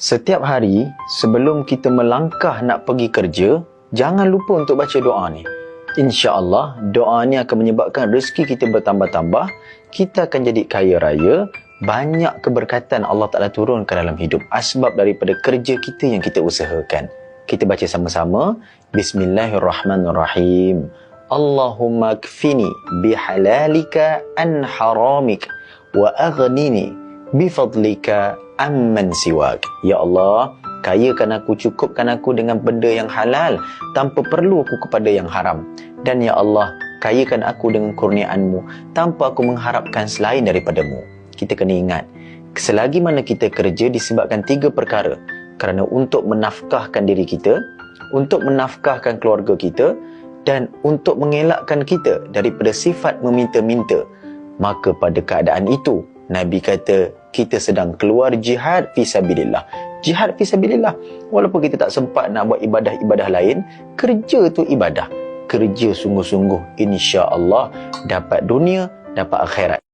Setiap hari sebelum kita melangkah nak pergi kerja, jangan lupa untuk baca doa ni. InsyaAllah doa ni akan menyebabkan rezeki kita bertambah-tambah, kita akan jadi kaya raya, banyak keberkatan Allah Ta'ala turunkan dalam hidup asbab daripada kerja kita yang kita usahakan. Kita baca sama-sama. Bismillahirrahmanirrahim. Allahumma kfini bihalalika an haramik wa aghnini bifadlika amman siwak. Ya Allah, kayakan aku, cukupkan aku dengan benda yang halal tanpa perlu aku kepada yang haram. Dan ya Allah, kayakan aku dengan kurniaan-Mu tanpa aku mengharapkan selain daripadamu. Kita kena ingat, selagi mana kita kerja disebabkan 3 perkara. Kerana untuk menafkahkan diri kita, untuk menafkahkan keluarga kita, dan untuk mengelakkan kita daripada sifat meminta-minta. Maka pada keadaan itu, Nabi kata, kita sedang keluar jihad fisabilillah. Jihad fisabilillah. Walaupun kita tak sempat nak buat ibadah-ibadah lain, kerja tu ibadah. Kerja sungguh-sungguh, insya-Allah dapat dunia, dapat akhirat.